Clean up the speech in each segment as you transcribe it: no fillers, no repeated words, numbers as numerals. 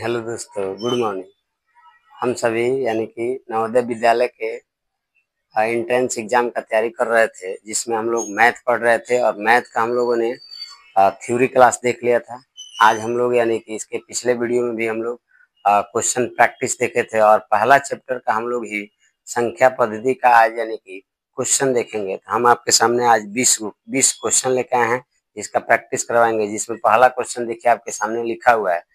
Hello दोस्तों, good morning. हम सभी यानी कि नवोदय विद्यालय के एंट्रेंस एग्जाम का तैयारी कर रहे थे, जिसमें हम लोग मैथ पढ़ रहे थे और मैथ का हम लोगों ने थ्योरी क्लास देख लिया था। आज हम लोग यानी कि इसके पिछले वीडियो में भी हम लोग क्वेश्चन प्रैक्टिस देखे थे और पहला चैप्टर का हम लोग ही संख्या पद्धति का आज यानी कि क्वेश्चन देखेंगे। तो हम आपके सामने आज 20 क्वेश्चन लेके आए हैं, जिसका प्रैक्टिस करवाएंगे। जिसमें पहला क्वेश्चन देखिए आपके सामने लिखा हुआ है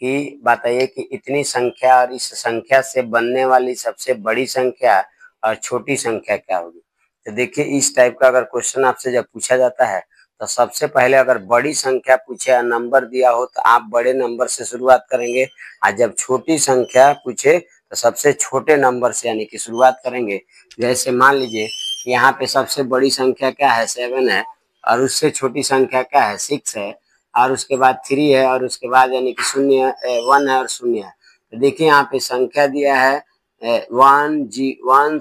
कि बताइए कि इतनी संख्या और इस संख्या से बनने वाली सबसे बड़ी संख्या और छोटी संख्या क्या होगी। तो देखिए, इस टाइप का अगर क्वेश्चन आपसे जब पूछा जाता है तो सबसे पहले अगर बड़ी संख्या पूछे या नंबर दिया हो तो आप बड़े नंबर से शुरुआत करेंगे, और जब छोटी संख्या पूछे तो सबसे छोटे नंबर से यानी कि शुरुआत करेंगे। जैसे मान लीजिए यहाँ पे सबसे बड़ी संख्या क्या है, 7 है, और उससे छोटी संख्या क्या है, 6 है, और उसके बाद 3 है, और उसके बाद यानी कि 1 है और 0 है। तो देखिए यहाँ पे संख्या दिया है 1 0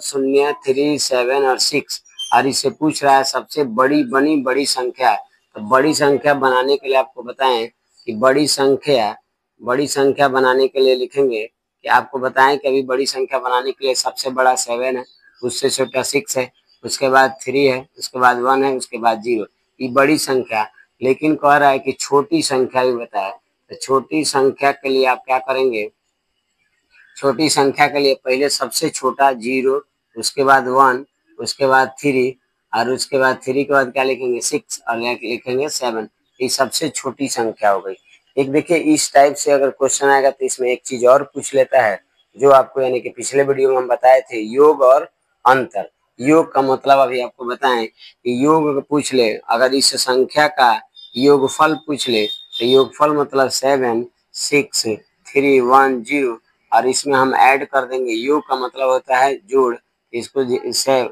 3 7 और 6, और इससे पूछ रहा है सबसे बड़ी संख्या। तो बड़ी संख्या बनाने के लिए आपको बताएं कि बड़ी संख्या बनाने के लिए लिखेंगे कि आपको बताएं कि अभी बड़ी संख्या बनाने के लिए सबसे बड़ा 7 है, उससे छोटा 6 है, उसके बाद 3 है, उसके बाद 1 है, उसके बाद 0। ये बड़ी संख्या। लेकिन कह रहा है कि छोटी संख्या भी बताए। तो छोटी संख्या के लिए आप क्या करेंगे, छोटी संख्या के लिए पहले सबसे छोटा 0, उसके बाद 1, उसके बाद 3, और उसके बाद 3 के बाद क्या लिखेंगे, 6, और लिखेंगे 7। ये सबसे छोटी संख्या हो गई। एक देखिए, इस टाइप से अगर क्वेश्चन आएगा तो इसमें एक चीज और पूछ लेता है, जो आपको यानी कि पिछले वीडियो में हम बताए थे, योग और अंतर। योग का मतलब अभी आपको बताएं कि योग पूछ ले, अगर इस संख्या का योगफल पूछ ले तो योगफल मतलब 7 6 3 1 0, और इसमें हम ऐड कर देंगे। योग का मतलब होता है जोड़। इसको 6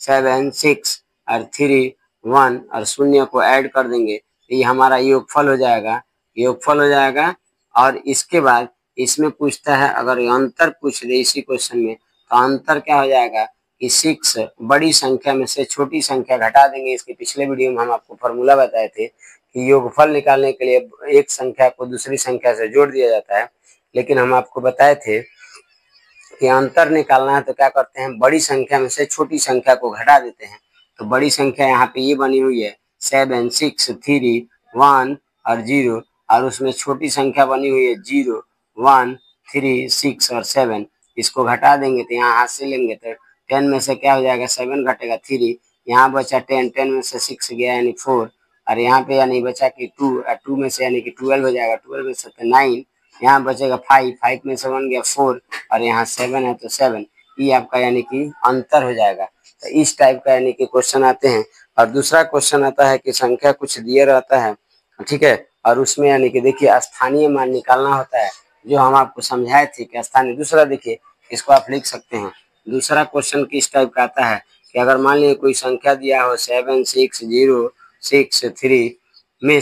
7 6 और 3 1 और 0 को ऐड कर देंगे, ये हमारा योगफल हो जाएगा। योगफल हो जाएगा। और इसके बाद इसमें पूछता है, अगर अंतर पूछ दे इसी क्वेश्चन में, तो अंतर क्या हो जाएगा कि 6 बड़ी संख्या में से छोटी संख्या घटा देंगे। इसके पिछले वीडियो में हम आपको फॉर्मूला बताए थे कि योगफल निकालने के लिए एक संख्या को दूसरी संख्या से जोड़ दिया जाता है। लेकिन हम आपको बताए थे कि अंतर निकालना है तो क्या करते हैं, बड़ी संख्या में से छोटी संख्या को घटा देते हैं। तो बड़ी संख्या यहाँ पे ये बनी हुई है 7 6 3 1 और 0, और उसमें छोटी संख्या बनी हुई है 0 1 3 6 और 7। इसको घटा देंगे तो यहाँ हाथ से लेंगे तो 10 में से क्या हो जाएगा, 7 घटेगा 3, यहाँ बचा 10, 10 में से 6 गया यानी 4, और यहाँ पे यानी बचा कि 2, 2 में से यानी कि 12 हो जाएगा, 12 में से 9, यहाँ बचेगा 5, 5 में से 1 गया 4, और यहाँ 7 है तो 7। ये आपका यानी कि अंतर हो जाएगा। तो इस टाइप का यानी कि क्वेश्चन आते हैं। और दूसरा क्वेश्चन आता है कि संख्या कुछ दिया रहता है, ठीक है, और उसमें यानी कि देखिए स्थानीय मान निकालना होता है, जो हम आपको समझाए थे कि स्थानीय। दूसरा देखिए, इसको आप लिख सकते हैं। दूसरा क्वेश्चन किस टाइप का आता है कि अगर मान लीजिए कोई संख्या दिया हो 7 6 0 6 3 में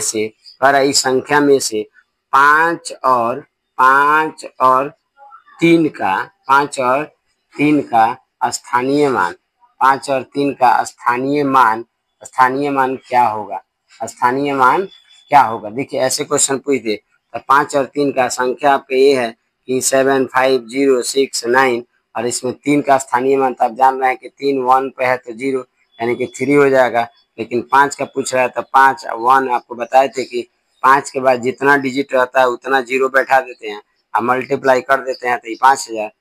से और इस संख्या में से 5 और 3 का 5 और 3 का स्थानीय मान, 5 और 3 का स्थानीय मान क्या होगा, स्थानीय मान क्या होगा। देखिए ऐसे क्वेश्चन पूछ दे तो 5 और 3 का संख्या आपका ये है कि 7 5 0 6 9, और इसमें 3 का स्थानीय मान तो आप जान रहे हैं कि 3 1 पे है तो 0 यानी कि 3 हो जाएगा। लेकिन 5 का पूछ रहा है तो 5 1 आपको बताए थे कि 5 के बाद जितना डिजिट रहता है उतना 0 बैठा देते हैं और मल्टीप्लाई कर देते हैं, तो ये 5000।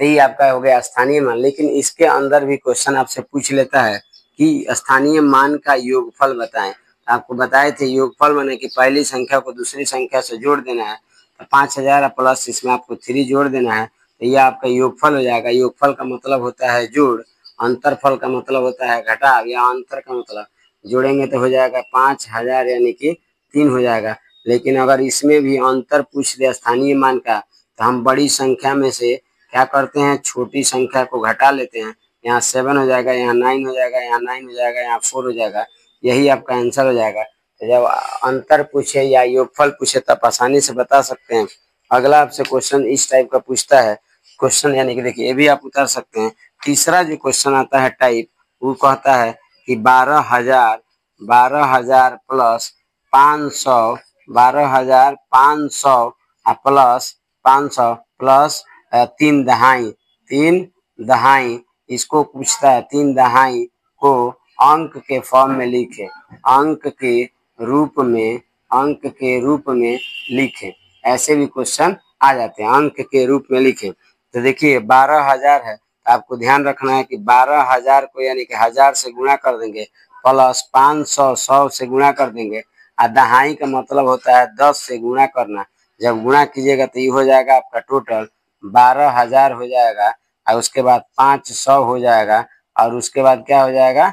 तो ये आपका हो गया स्थानीय मान। लेकिन इसके अंदर भी क्वेश्चन आपसे पूछ लेता है कि स्थानीय मान का योगफल बताएं। आपको बताए थे योगफल माने कि पहली संख्या को दूसरी संख्या से जोड़ देना है, तो 5000 प्लस इसमें आपको 3 जोड़ देना है, तो ये आपका योगफल हो जाएगा। योगफल का मतलब होता है जोड़, अंतरफल का मतलब होता है घटाव, या अंतर का मतलब जोड़ेंगे तो हो जाएगा 5000 यानी कि 3 हो जाएगा। लेकिन अगर इसमें भी अंतर पूछ दे स्थानीय मान का, तो हम बड़ी संख्या में से क्या करते हैं, छोटी संख्या को घटा लेते हैं। यहाँ 7 हो जाएगा, यहाँ 9 हो जाएगा, यहाँ 9 हो जाएगा, यहाँ 4 हो जाएगा। यही आपका आंसर हो जाएगा। तो जब अंतर पूछे या योगफल पूछे तब आसानी से बता सकते हैं। अगला आपसे क्वेश्चन इस टाइप का पूछता है, क्वेश्चन यानी कि देखिए ये भी आप उतार सकते हैं। तीसरा जो क्वेश्चन आता है टाइप, वो कहता है कि 12,000 प्लस 500 12,500 प्लस 500 प्लस 3 दहाई, 3 दहाई इसको पूछता है। 3 दहाई को अंक के फॉर्म में लिखे, अंक के रूप में, अंक के रूप में लिखे। ऐसे भी क्वेश्चन आ जाते हैं, अंक के रूप में लिखे। तो देखिए 12,000 है, तो आपको ध्यान रखना है कि 12,000 को यानी कि 1000 से गुणा कर देंगे, प्लस 500 100 से गुणा कर देंगे। और दहाई का मतलब होता है 10 से गुणा करना। जब गुणा कीजिएगा तो ये हो जाएगा आपका टोटल 12,000 हो जाएगा, और उसके बाद 500 हो जाएगा, और उसके बाद क्या हो जाएगा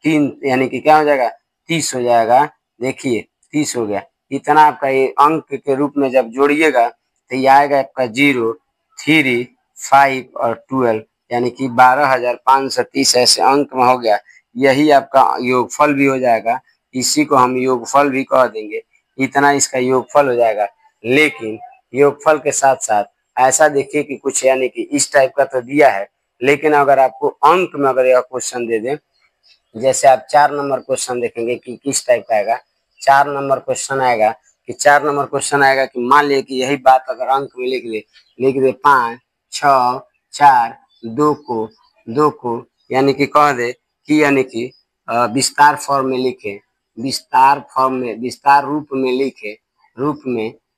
3 यानी कि क्या हो जाएगा 30 हो जाएगा। देखिए 30 हो गया। इतना आपका ये अंक के रूप में जब जोड़िएगा तो ये आएगा आपका 0 3 5 और 12 यानी कि 12,530 ऐसे अंक में हो गया। यही आपका योगफल भी हो जाएगा, इसी को हम योगफल भी कह देंगे। इतना इसका योगफल हो जाएगा। लेकिन योगफल के साथ साथ ऐसा देखिए कि कुछ यानी कि इस टाइप का तो दिया है, लेकिन अगर आपको अंक में अगर यह क्वेश्चन दे दें, जैसे आप 4 नंबर क्वेश्चन देखेंगे कि किस टाइप का आएगा। 4 नंबर क्वेश्चन आएगा कि 4 नंबर क्वेश्चन आएगा कि मान लिए कि यही बात अगर अंक में लिख दे 5 6 4 2 को यानी कि कह दे कि यानी कि विस्तार फॉर्म में लिखे, विस्तार फॉर्म में, विस्तार रूप में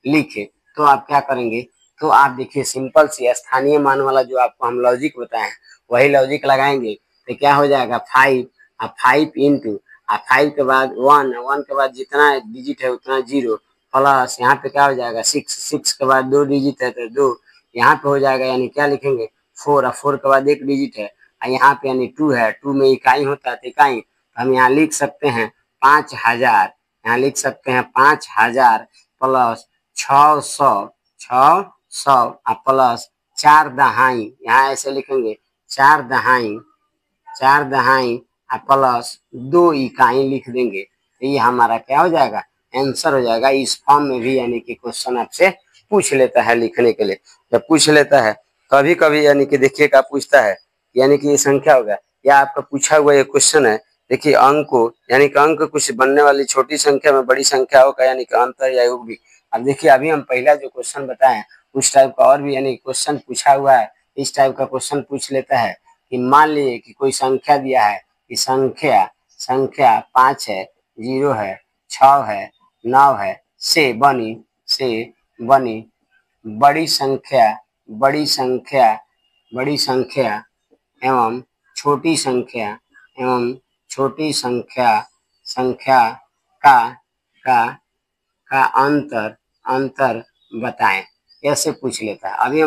लिखे। तो आप क्या करेंगे, तो आप देखिए सिंपल सी स्थानीय मान वाला जो आपको हम लॉजिक बताए वही लॉजिक लगाएंगे। तो क्या हो जाएगा 5 और 5 इंटू 5 के बाद 1, 1 के बाद जितना डिजिट है उतना 0, प्लस यहाँ पे क्या हो जाएगा 6, 6 के बाद 2 डिजिट है तो 2, यहाँ पे हो जाएगा यानी क्या लिखेंगे 4, और 4 के बाद 1 डिजिट है, और यहाँ पे यानी 2 है, 2 में इकाई होता है तो इकाई, तो हम यहाँ लिख सकते हैं 5,000, यहाँ लिख सकते हैं 5,000 प्लस 600 और प्लस 4 दहाई, यहाँ ऐसे लिखेंगे 4 दहाई, 4 दहाई प्लस 2 इकाई लिख देंगे। तो ये हमारा क्या हो जाएगा आंसर हो जाएगा। इस फॉर्म में भी यानी कि क्वेश्चन आपसे पूछ लेता है लिखने के लिए। जब पूछ लेता है कभी कभी यानी कि देखिए क्या पूछता है, यानी कि ये संख्या होगा या आपका पूछा हुआ ये क्वेश्चन है। देखिए अंक को यानी कि अंक कुछ बनने वाली छोटी संख्या में बड़ी संख्याओं का यानी कि अंतर या योग भी। अब देखिए अभी हम पहला जो क्वेश्चन बताए उस टाइप का और भी यानी क्वेश्चन पूछा हुआ है, इस टाइप का क्वेश्चन पूछ लेता है कि मान लीजिए कि कोई संख्या दिया है कि संख्या 5 है, 0 है, 6 है, 9 है, से बनी बड़ी संख्या, बड़ी संख्या एवं छोटी संख्या संख्या का का का अंतर बताएं। ऐसे पूछ लेता है। अभी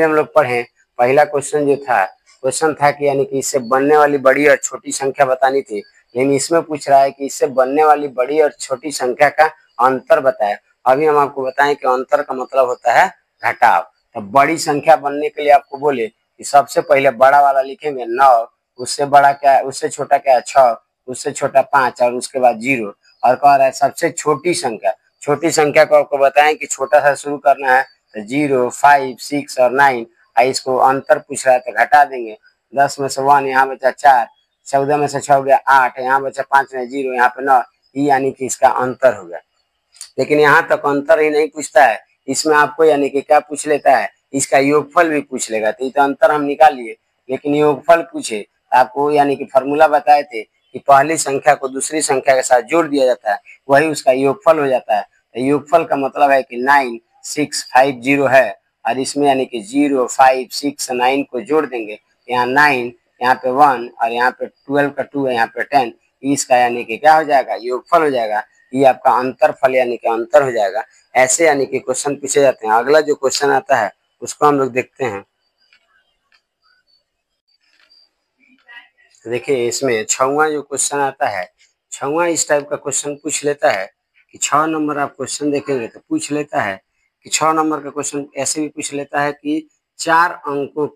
हम लोग पढ़े पहला क्वेश्चन जो था, क्वेश्चन था कि यानी कि इससे बनने वाली बड़ी और छोटी संख्या बतानी थी, लेकिन इसमें पूछ रहा है कि इससे बनने वाली बड़ी और छोटी संख्या का अंतर बताए। अभी हम आपको बताएं कि अंतर का मतलब होता है घटाव। तो बड़ी संख्या बनने के लिए आपको बोले कि सबसे पहले बड़ा वाला लिखेंगे 9, उससे बड़ा क्या है, उससे छोटा क्या है 6, उससे छोटा 5 और उसके बाद 0। और कह रहा है सबसे छोटी संख्या को आपको बताएं कि छोटा सा शुरू करना है तो 0, 5, 6 और 9। इसको अंतर पूछ रहा है तो घटा देंगे। 10 में से 1 यहाँ बचा 4, 14 में से 6 हो गया 8, यहाँ बचा 5 में 0, यहाँ पे 9, यानी कि इसका अंतर हो गया। लेकिन यहाँ तक अंतर ही नहीं पूछता है, इसमें आपको यानी कि क्या पूछ लेता है, इसका योगफल भी पूछ लेगा। तो अंतर हम निकाल लिए, लेकिन योगफल पूछे आपको यानी कि फॉर्मूला बताए थे कि पहली संख्या को दूसरी संख्या के साथ जोड़ दिया जाता है, वही उसका योगफल हो जाता है। तो योगफल का मतलब है कि 9650 है, और इसमें यानी कि 0, 5, 6, 9 को जोड़ देंगे, यहाँ 9, यहाँ पे 1 और यहाँ पे 12 का 2 है, यहाँ पे 10, इसका यानी कि क्या हो जाएगा योगफल हो जाएगा। ये आपका अंतर फल यानी कि अंतर हो जाएगा। ऐसे यानी कि क्वेश्चन पूछे जाते हैं। अगला जो क्वेश्चन आता है उसको हम लोग देखते हैं। तो देखिए इसमें 6वां जो क्वेश्चन आता है, 6वां इस टाइप का क्वेश्चन पूछ लेता है कि 6 नंबर आप क्वेश्चन देखेंगे तो पूछ लेता है कि 6 नंबर का क्वेश्चन ऐसे भी पूछ लेता है कि 4 अंकों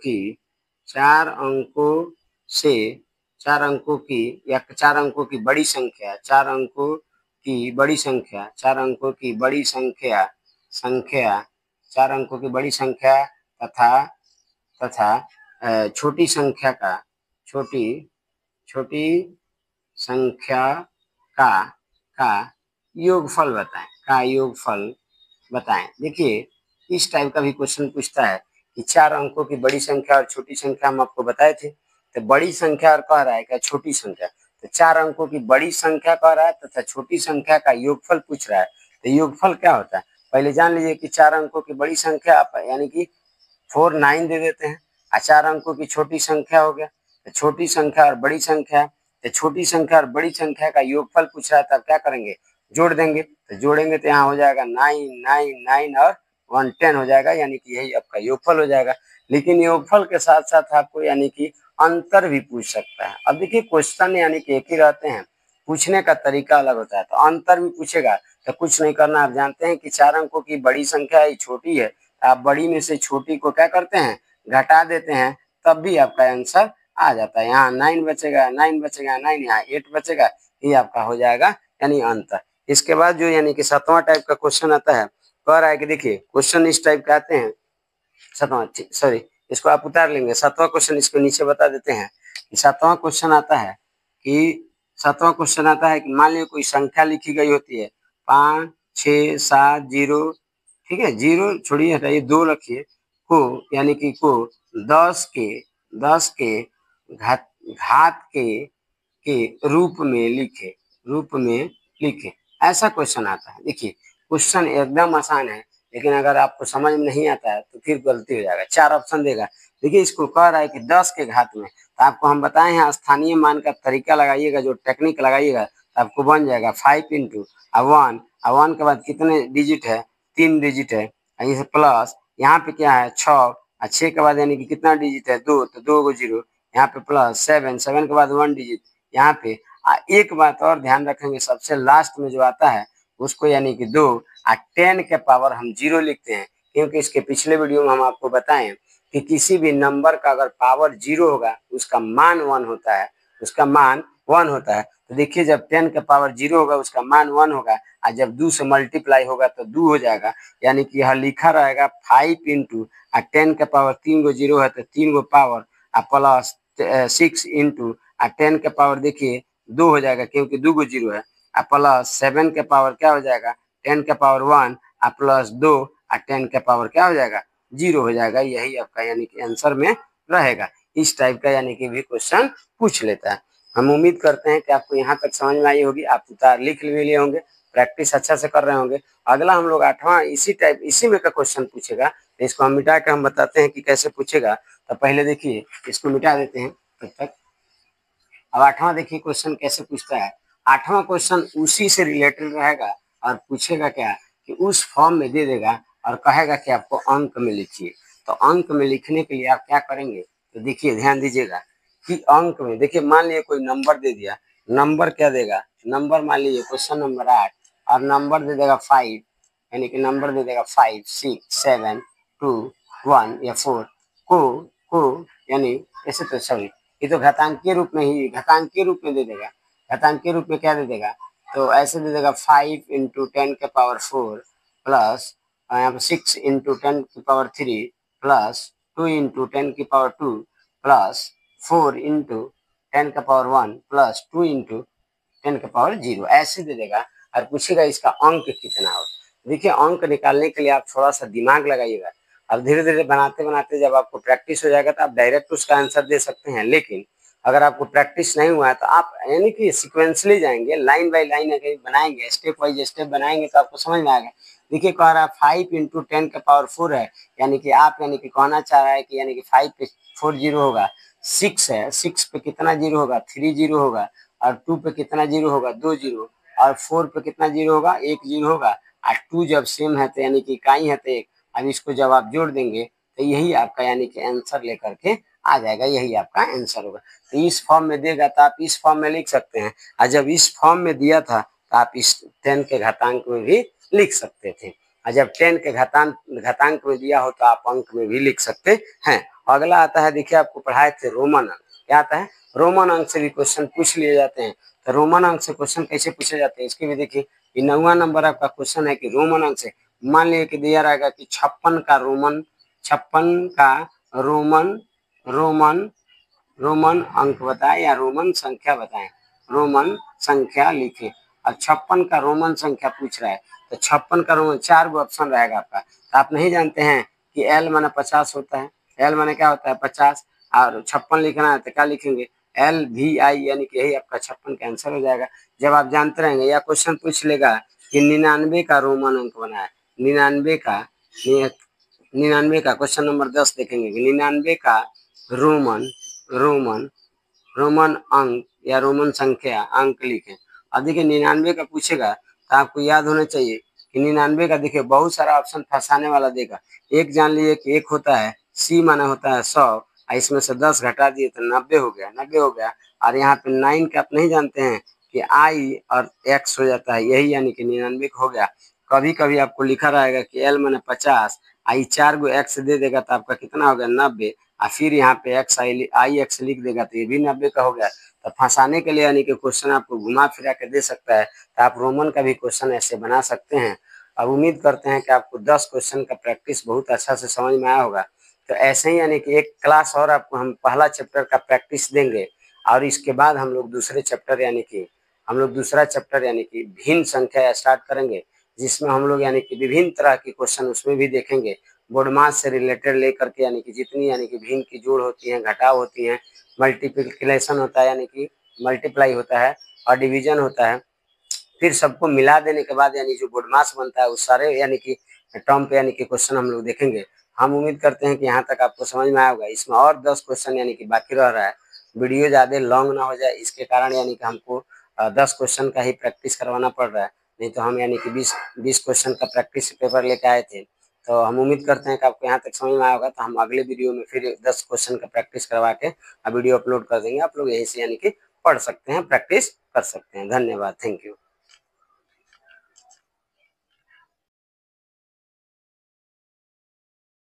से 4 अंकों की या 4 अंकों की बड़ी संख्या, 4 अंकों की बड़ी संख्या, 4 अंकों की बड़ी संख्या 4 अंकों की बड़ी संख्या तथा छोटी संख्या का छोटी छोटी संख्या का योगफल बताएं। का योगफल बताएं। देखिए इस टाइप का भी क्वेश्चन पूछता है कि 4 अंकों की बड़ी संख्या और छोटी संख्या हम आपको बताए थे, तो बड़ी संख्या और कह रहा है क्या छोटी संख्या, तो 4 अंकों की बड़ी संख्या कह रहा है तथा छोटी संख्या का योगफल पूछ रहा है। तो योगफल क्या होता है पहले जान लीजिए कि 4 अंकों की बड़ी संख्या आप यानी कि 49 दे देते हैं, 4 अंकों की छोटी संख्या हो गया, तो छोटी संख्या और बड़ी संख्या, तो छोटी संख्या और बड़ी संख्या का योगफल पूछ रहा है, तब क्या करेंगे जोड़ देंगे, तो जोड़ेंगे तो यहाँ हो जाएगा 9 9 9 और 1 10 हो जाएगा, यानी कि यही आपका योगफल हो जाएगा। लेकिन योगफल के साथ साथ आपको यानी कि अंतर भी पूछ सकता है। अब देखिए क्वेश्चन यानी कि एक ही रहते हैं, पूछने का तरीका अलग होता है, तो अंतर भी पूछेगा तो कुछ नहीं करना। आप जानते हैं कि 4 अंकों की बड़ी संख्या ही छोटी है, आप बड़ी में से छोटी को क्या करते हैं घटा देते हैं, तब भी आपका आंसर आ जाता है। यहाँ 9 बचेगा 9 बचेगा 9, यहाँ 8 बचेगा, ये आपका हो जाएगा यानी अंतर। इसके बाद जो यानी कि 7वां टाइप का क्वेश्चन आता है, कह रहा है कि देखिए क्वेश्चन इस टाइप के आते हैं। 7वां सॉरी इसको आप उतार लेंगे, 7वां क्वेश्चन इसको नीचे बता देते हैं कि 7वां क्वेश्चन आता है कि 7वां क्वेश्चन आता है कि मान लीजिए कोई संख्या लिखी गई होती है 5 6 7 0, ठीक है 0 छोड़िए हटाइए 2 रखिए, को यानी कि को 10 के घात के रूप में लिखे, ऐसा क्वेश्चन आता है। देखिए क्वेश्चन एकदम आसान है, लेकिन अगर आपको समझ में नहीं आता है तो फिर गलती हो जाएगा। 4 ऑप्शन देगा। देखिए इसको कह रहा है कि 10 के घात में, तो आपको हम बताए हैं स्थानीय मान का तरीका लगाइएगा, जो टेक्निक लगाइएगा तो आपको बन जाएगा 5 इंटू 1, 1 के बाद कितने डिजिट है 3 डिजिट है, ये प्लस यहाँ पे क्या है 6, और 6 के बाद यानी कि कितना डिजिट है 2, तो 2 को 0, यहाँ पे प्लस 7, 7 के बाद 1 डिजिट यहाँ पे। एक बात और ध्यान रखेंगे, सबसे लास्ट में जो आता है उसको यानी कि 2 और 10 के पावर हम 0 लिखते हैं, क्योंकि इसके पिछले वीडियो में हम आपको बताएं कि किसी भी नंबर का अगर पावर 0 होगा उसका मान 1 होता है, उसका मान 1 होता है। तो देखिए जब 10 का पावर 0 होगा उसका मान 1 होगा, और जब 2 से मल्टीप्लाई होगा तो 2 हो जाएगा, यानी कि यह लिखा रहेगा 5 इंटू 10 का पावर 3 गो 0 है तो 3 गो पावर प्लस 6 इंटू 10 के पावर देखिए 2 हो जाएगा, क्योंकि 2 गो 0 है, प्लस 7 के पावर क्या हो जाएगा 10 के पावर 1 प्लस 2 और 10 के पावर क्या हो जाएगा 0 हो जाएगा। यही आपका यानी कि आंसर में रहेगा। इस टाइप का यानी कि भी क्वेश्चन पूछ लेता है। हम उम्मीद करते हैं कि आपको यहाँ तक समझ में आई होगी, आप उतार लिख भी लिए होंगे, प्रैक्टिस अच्छा से कर रहे होंगे। अगला हम लोग 8वां इसी में का क्वेश्चन पूछेगा, तो इसको हम मिटा के हम बताते हैं कि कैसे पूछेगा। तो पहले देखिए इसको मिटा देते हैं तब तक। अब 8वां देखिए क्वेश्चन कैसे पूछता है। 8वां क्वेश्चन उसी से रिलेटेड रहेगा और पूछेगा क्या कि उस फॉर्म में दे देगा और कहेगा कि आपको अंक में लिखिए। तो अंक में लिखने के लिए आप क्या करेंगे, तो देखिए ध्यान दीजिएगा कि अंक में देखिए मान लीजिए कोई नंबर दे दिया, नंबर क्या देगा, नंबर मान लीजिए क्वेश्चन नंबर 8 और नंबर दे देगा 5, यानी कि नंबर दे देगा 5 6 7 2 1 या 4 को यानी ऐसे, तो सॉरी ये तो घातांकीय रूप में दे देगा। घातांकीय रूप में क्या दे देगा, तो ऐसे दे देगा 5 इंटू 10 के पावर 4 प्लस यहाँ पर 6 इंटू 10 की पावर 3 प्लस 2 इंटू 10 की पावर 2 प्लस 4 इंटू 10 का पावर 1 प्लस 2 इंटू 10 का पावर 0, ऐसे दे देगा और पूछेगा इसका अंक कितना हो। देखिए अंक निकालने के लिए आप थोड़ा सा दिमाग लगाइएगा। अब धीरे धीरे बनाते बनाते जब आपको प्रैक्टिस हो जाएगा तो आप डायरेक्ट उसका आंसर दे सकते हैं, लेकिन अगर आपको प्रैक्टिस नहीं हुआ है तो आप यानी कि सिक्वेंसली जाएंगे, लाइन बाय लाइन अगर बनाएंगे, स्टेप वाइज स्टेप बनाएंगे तो आपको समझ में आएगा। देखिए कह रहा है 5 इंटू 10 का पावर 4 है, यानी कि आप यानी कि कहना चाह रहा है कि यानी कि 5 पे 4 जीरो होगा, 6 है 6 पे कितना जीरो होगा 3 जीरो होगा, और 2 पे कितना जीरो होगा 2 जीरो, और 4 पे कितना जीरो होगा 1 जीरो होगा, और 2 जब सेम है तो यानी कि इकाई है तो 1। अब इसको जब आप जोड़ देंगे तो यही आपका यानी कि आंसर लेकर के आ जाएगा, यही आपका आंसर होगा। तो इस फॉर्म में देगा तो आप इस फॉर्म में लिख सकते हैं, और जब इस फॉर्म में दिया था तो आप इस 10 के घातांक में भी लिख सकते थे, और जब 10 के घातांक में दिया हो तो आप अंक में भी लिख सकते हैं। अगला आता है, देखिए आपको पढ़ाए थे रोमन अंक, क्या आता है रोमन अंक से भी क्वेश्चन पूछ लिए जाते हैं। तो रोमन अंक से क्वेश्चन कैसे पूछे जाते हैं इसके भी देखिए, 9वां नंबर आपका क्वेश्चन है कि रोमन अंक से मान लीजिए कि दिया रहेगा कि 56 का रोमन रोमन रोमन अंक बताएं या रोमन संख्या बताएं, रोमन संख्या लिखें। अब 56 का रोमन संख्या पूछ रहा है, तो 56 का रोमन 4 गो ऑप्शन रहेगा आपका। तो आप नहीं जानते हैं कि एल माने 50 होता है, एल माने क्या होता है 50, और 56 लिखना है तो क्या लिखेंगे LVI, यानी कि यही आपका 56 का आंसर हो जाएगा। जब आप जानते रहेंगे, या क्वेश्चन पूछ लेगा कि 99 का रोमन अंक बना है, 99 का क्वेश्चन नंबर 10 देखेंगे कि 99 का रोमन रोमन रोमन अंक या रोमन संख्या अंक लिखें। अब देखिए 99 का पूछेगा तो आपको याद होना चाहिए कि 99 का देखिए बहुत सारा ऑप्शन फंसाने वाला देगा। एक जान लीजिए कि एक होता है सी माना होता है 100, इसमें से 10 घटा दिए तो 90 हो गया, 90 हो गया। और यहाँ पे 9 का आप नहीं जानते हैं कि आई और एक्स हो जाता है, यही यानी कि 99 हो गया। कभी कभी आपको लिखा रहेगा कि एल माने 50, आई 4 गो एक्स दे देगा तो आपका कितना हो गया 90, और फिर यहाँ पे आई एक्स लिख देगा तो ये भी 90 का हो गया। तो फंसाने के लिए यानी कि क्वेश्चन आपको घुमा फिरा के दे सकता है, तो आप रोमन का भी क्वेश्चन ऐसे बना सकते हैं। अब उम्मीद करते हैं कि आपको 10 क्वेश्चन का प्रैक्टिस बहुत अच्छा से समझ में आया होगा। तो ऐसे ही यानी कि एक क्लास और आपको हम पहला चैप्टर का प्रैक्टिस देंगे, और इसके बाद हम लोग दूसरा चैप्टर यानी कि भिन्न संख्या स्टार्ट करेंगे, जिसमें हम लोग यानी कि विभिन्न तरह के क्वेश्चन उसमें भी देखेंगे, बोर्ड मास से रिलेटेड लेकर के यानी कि जितनी यानी कि भिन्न की जोड़ होती है, घटाव होती है, मल्टीप्लिकेशन होता है यानी कि मल्टीप्लाई होता है, और डिवीजन होता है। फिर सबको मिला देने के बाद यानी जो बोर्ड मास बनता है उस सारे यानी कि टर्म पे यानी कि क्वेश्चन हम लोग देखेंगे। हम उम्मीद करते हैं कि यहाँ तक आपको समझ में आया होगा। इसमें और 10 क्वेश्चन यानी कि बाकी रह रहा है, वीडियो ज़्यादा लॉन्ग ना हो जाए इसके कारण यानी कि हमको 10 क्वेश्चन का ही प्रैक्टिस करवाना पड़ रहा है, नहीं तो हम यानी कि 20 क्वेश्चन का प्रैक्टिस पेपर लेके आए थे। तो हम उम्मीद करते हैं कि आपको यहाँ तक समझ में आया होगा। तो हम अगले वीडियो में फिर 10 क्वेश्चन का प्रैक्टिस करवा के वीडियो अपलोड कर देंगे, आप लोग यहीं से यानी कि पढ़ सकते हैं, प्रैक्टिस कर सकते हैं। धन्यवाद, थैंक यू।